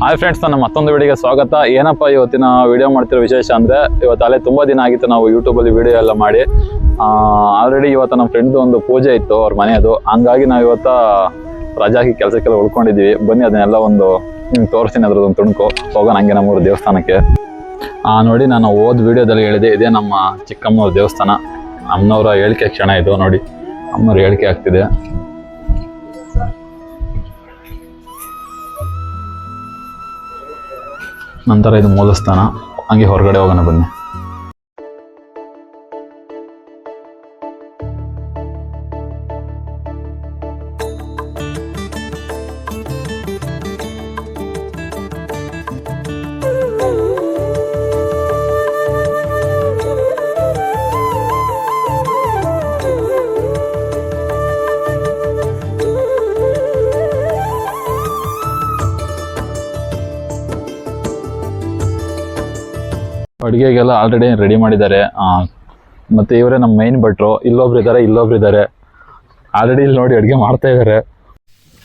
Hi friends, ನನ್ನ ಮತ್ತೊಂದು ವಿಡಿಯೋಗೆ ಸ್ವಾಗತ. ಏನಪ್ಪ ಇವತ್ತಿನ ವಿಡಿಯೋ ಮಾಡ್ತಿರೋ ವಿಶೇಷ ಅಂದರೆ, ಇವತ್ತು ಅಲ್ಲೇ ತುಂಬ ದಿನ ಆಗಿತ್ತು ನಾವು ಯೂಟ್ಯೂಬಲ್ಲಿ ವಿಡಿಯೋ ಎಲ್ಲ ಮಾಡಿ. ಆಲ್ರೆಡಿ ಇವತ್ತು ನಮ್ಮ ಫ್ರೆಂಡ್ದು ಒಂದು ಪೂಜೆ ಇತ್ತು ಅವ್ರ ಮನೆಯದು. ಹಂಗಾಗಿ ನಾವು ಇವತ್ತು ರಜಾಕಿ ಕೆಲಸಕ್ಕೆಲ್ಲ ಉಳ್ಕೊಂಡಿದ್ದೀವಿ. ಬನ್ನಿ ಅದನ್ನೆಲ್ಲ ಒಂದು ನಿಮ್ಗೆ ತೋರಿಸ್ತೀನಿ, ಅದ್ರದ್ದೊಂದು ತುಣುಕು. ಹೋಗೋಣ ಹಂಗೆ ನಮ್ಮೂರು ದೇವಸ್ಥಾನಕ್ಕೆ. ನೋಡಿ, ನಾನು ಹೋದ ವಿಡಿಯೋದಲ್ಲಿ ಹೇಳಿದೆ, ಇದೇ ನಮ್ಮ ಚಿಕ್ಕಮ್ಮವ್ರ ದೇವಸ್ಥಾನ. ಅಮ್ಮನವರ ಹೇಳಿಕೆ ಕ್ಷಣ ಇದು. ನೋಡಿ, ಅಮ್ಮನವ್ರ ಹೇಳಿಕೆ ಆಗ್ತಿದೆ. ನಂತರ ಇದು ಮೂಲಸ್ಥಾನ. ಹಂಗೆ ಹೊರಗಡೆ ಹೋಗೋಣ ಬನ್ನಿ. ಅಡುಗೆಗೆಲ್ಲ ಆಲ್ರೆಡಿ ರೆಡಿ ಮಾಡಿದ್ದಾರೆ. ಮತ್ತು ಇವರೇ ನಮ್ಮ ಮೈನ್ ಭಟ್ರು. ಇಲ್ಲೊಬ್ರು ಇದ್ದಾರೆ. ಆಲ್ರೆಡಿ ಇಲ್ಲಿ ನೋಡಿ ಅಡುಗೆ ಮಾಡ್ತಾ ಇದ್ದಾರೆ.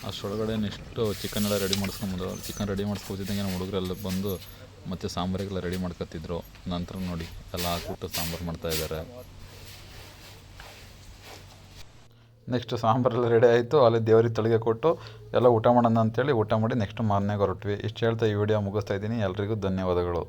ಅಷ್ಟೊಳಗಡೆ ನೆಕ್ಸ್ಟು ಚಿಕನ್ ಎಲ್ಲ ರೆಡಿ ಮಾಡಿಸ್ಕೊಂಬೋದು. ಚಿಕನ್ ರೆಡಿ ಮಾಡಿಸ್ಕೊತಿದ್ದಂಗೆ ನಮ್ಮ ಹುಡುಗರೆಲ್ಲ ಬಂದು ಮತ್ತು ಸಾಂಬಾರಿಗೆಲ್ಲ ರೆಡಿ ಮಾಡ್ಕೊತಿದ್ರು. ನಂತರ ನೋಡಿ ಎಲ್ಲ ಹಾಕ್ಬಿಟ್ಟು ಸಾಂಬಾರು ಮಾಡ್ತಾ ಇದ್ದಾರೆ. ನೆಕ್ಸ್ಟ್ ಸಾಂಬಾರೆಲ್ಲ ರೆಡಿ ಆಯಿತು. ಅಲ್ಲಿ ದೇವರಿಗೆ ತಳಿಗೆ ಕೊಟ್ಟು ಎಲ್ಲ ಊಟ ಮಾಡೋಣ ಅಂತೇಳಿ ಊಟ ಮಾಡಿ ನೆಕ್ಸ್ಟ್ ಮಾರನೆಗೆ ಹೊರಟ್ವಿ. ಇಷ್ಟು ಹೇಳ್ತಾ ಈ ವಿಡಿಯೋ ಮುಗಿಸ್ತಾ ಇದ್ದೀನಿ. ಎಲ್ರಿಗೂ ಧನ್ಯವಾದಗಳು.